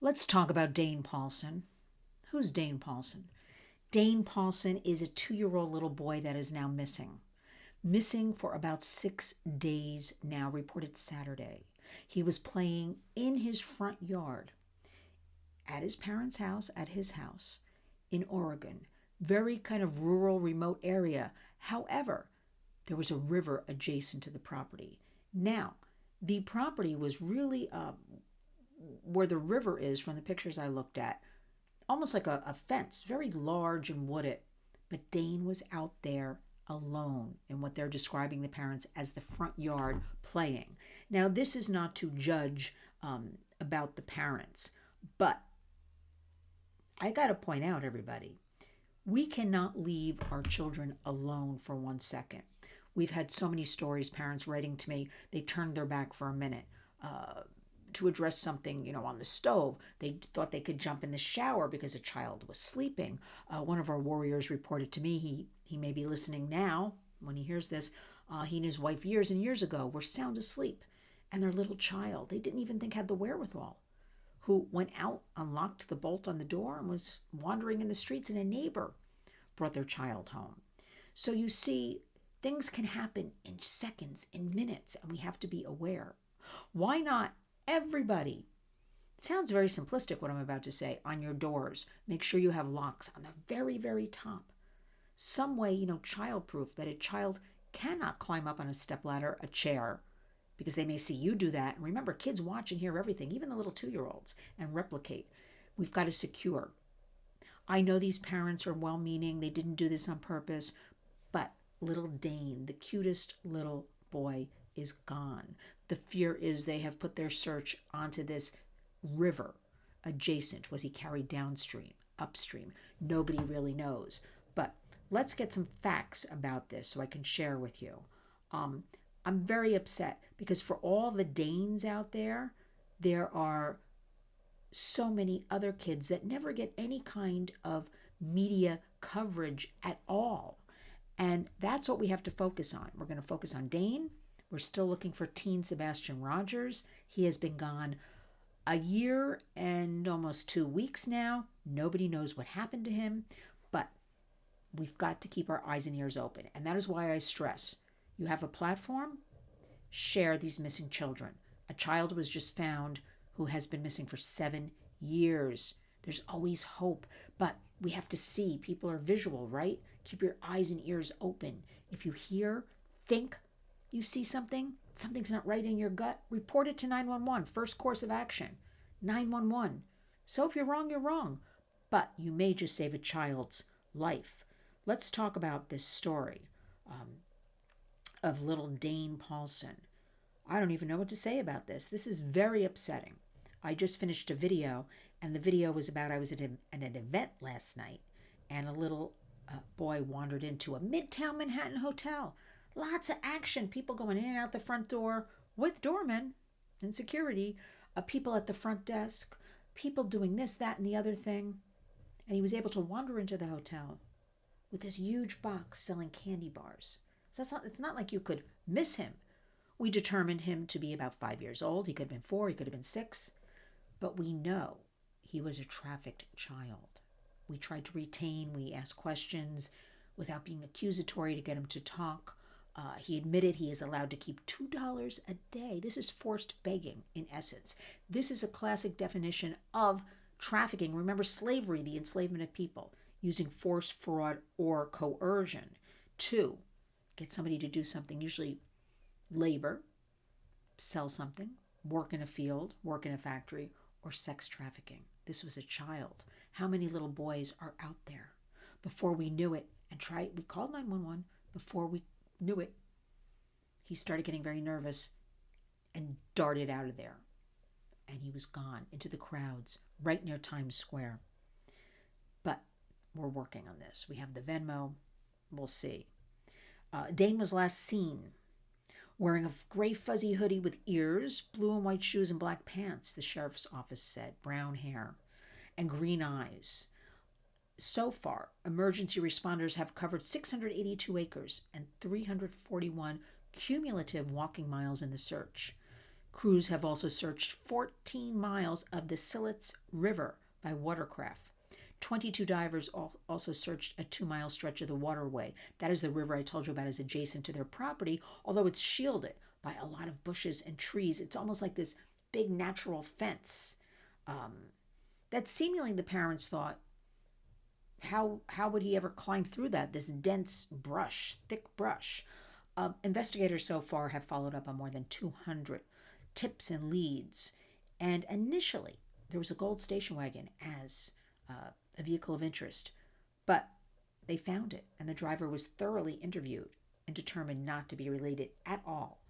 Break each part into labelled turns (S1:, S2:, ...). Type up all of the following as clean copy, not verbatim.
S1: Let's talk about Dane Paulsen. Who's Dane Paulsen? Dane Paulsen is a 2-year-old little boy that is now missing. Missing for about 6 days now, reported Saturday. He was playing in his front yard at his parents' house, at his house in Oregon. Very kind of rural, remote area. However, there was a river adjacent to the property. Now, the property was really where the river is from the pictures I looked at, almost like a fence, very large and wooded. But Dane was out there alone in what they're describing the parents as the front yard playing. Now, this is not to judge about the parents, but I got to point out, everybody, we cannot leave our children alone for 1 second. We've had so many stories, parents writing to me, they turned their back for a minute. To address something, on the stove. They thought they could jump in the shower because a child was sleeping. One of our warriors reported to me, he may be listening now when he hears this, he and his wife years and years ago were sound asleep. And their little child, they didn't even think had the wherewithal, who went out, unlocked the bolt on the door, and was wandering in the streets, and a neighbor brought their child home. So you see, things can happen in seconds, in minutes, and we have to be aware. Why not everybody? It sounds very simplistic what I'm about to say. On your doors, make sure you have locks on the very, very top. Some way, child-proof, that a child cannot climb up on a stepladder, a chair, because they may see you do that. And remember, kids watch and hear everything, even the little 2-year-olds, and replicate. We've got to secure. I know these parents are well-meaning. They didn't do this on purpose. But little Dane, the cutest little boy, is gone. The fear is they have put their search onto this river adjacent. Was he carried downstream, upstream? Nobody really knows. But let's get some facts about this so I can share with you. I'm very upset because for all the Danes out there, there are so many other kids that never get any kind of media coverage at all. And that's what we have to focus on. We're going to focus on Dane. We're still looking for teen Sebastian Rogers. He has been gone a year and almost 2 weeks now. Nobody knows what happened to him, but we've got to keep our eyes and ears open. And that is why I stress, you have a platform, share these missing children. A child was just found who has been missing for 7 years. There's always hope, but we have to see. People are visual, right? Keep your eyes and ears open. If you hear, think, you see something's not right in your gut, report it to 911. First course of action, 911. So if you're wrong, you're wrong. But you may just save a child's life. Let's talk about this story of little Dane Paulsen. I don't even know what to say about this. This is very upsetting. I just finished a video, and the video was about I was at an event last night, and a little boy wandered into a Midtown Manhattan hotel. Lots of action, people going in and out the front door with doormen and security, people at the front desk, people doing this, that, and the other thing. And he was able to wander into the hotel with this huge box selling candy bars. So it's not like you could miss him. We determined him to be about 5 years old. He could have been 4, he could have been 6. But we know he was a trafficked child. We tried to retain, we asked questions without being accusatory to get him to talk. He admitted he is allowed to keep $2 a day. This is forced begging, in essence. This is a classic definition of trafficking. Remember slavery, the enslavement of people, using force, fraud, or coercion to get somebody to do something, usually labor, sell something, work in a field, work in a factory, or sex trafficking. This was a child. How many little boys are out there? Before we knew it, we called 911. Before we knew it, he started getting very nervous and darted out of there. And he was gone into the crowds right near Times Square. But we're working on this. We have the Venmo. We'll see. Dane was last seen wearing a gray fuzzy hoodie with ears, blue and white shoes, and black pants, the sheriff's office said, brown hair, and green eyes. So far, emergency responders have covered 682 acres and 341 cumulative walking miles in the search. Crews have also searched 14 miles of the Silets River by watercraft. 22 divers also searched a 2-mile stretch of the waterway. That is the river I told you about is adjacent to their property, although it's shielded by a lot of bushes and trees. It's almost like this big natural fence that seemingly the parents thought, how would he ever climb through that, this dense brush, thick brush? Investigators so far have followed up on more than 200 tips and leads. And initially, there was a gold station wagon as a vehicle of interest, but they found it, and the driver was thoroughly interviewed and determined not to be related at all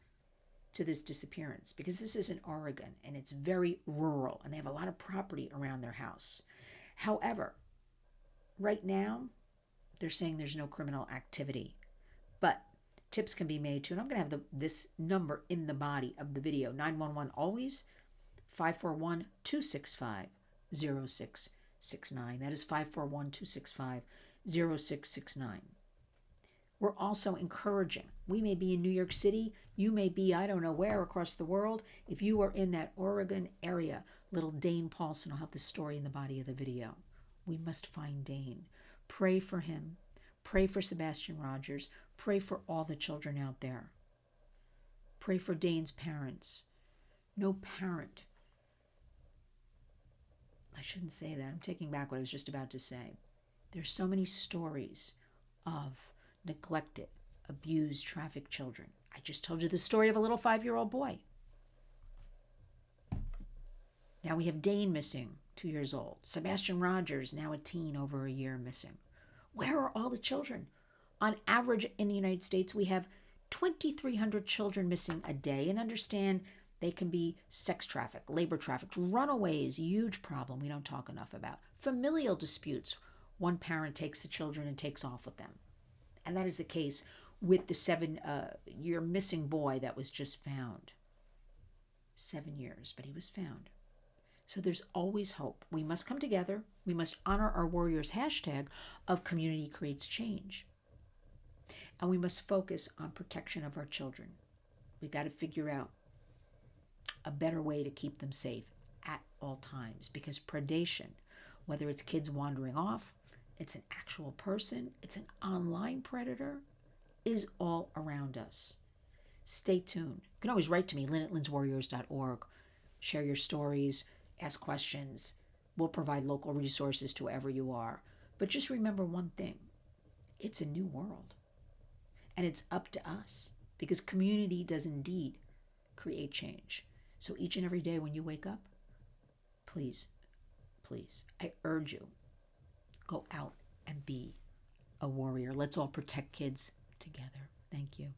S1: to this disappearance, because this is in Oregon and it's very rural and they have a lot of property around their house. However, right now, they're saying there's no criminal activity, but tips can be made to, and I'm going to have this number in the body of the video, 911 always, 541-265-0669. That is 541-265-0669. We're also encouraging. We may be in New York City. You may be, I don't know where, across the world. If you are in that Oregon area, little Dane Paulsen will have the story in the body of the video. We must find Dane. Pray for him. Pray for Sebastian Rogers. Pray for all the children out there. Pray for Dane's parents. No parent. I shouldn't say that. I'm taking back what I was just about to say. There's so many stories of neglected, abused, trafficked children. I just told you the story of a little 5-year-old boy. Now we have Dane missing, 2 years old. Sebastian Rogers, now a teen, over a year, missing. Where are all the children? On average in the United States, we have 2,300 children missing a day. And understand they can be sex trafficked, labor trafficked, runaways, huge problem we don't talk enough about. Familial disputes. One parent takes the children and takes off with them. And that is the case with the 7-year missing boy that was just found. 7 years, but he was found. So there's always hope. We must come together. We must honor our warriors hashtag of community creates change. And we must focus on protection of our children. We got to figure out a better way to keep them safe at all times, because predation, whether it's kids wandering off, it's an actual person, it's an online predator, is all around us. Stay tuned. You can always write to me, Lynn at lynswarriors.org. Share your stories, ask questions. We'll provide local resources to wherever you are. But just remember one thing. It's a new world. And it's up to us, because community does indeed create change. So each and every day when you wake up, please, I urge you, go out and be a warrior. Let's all protect kids together. Thank you.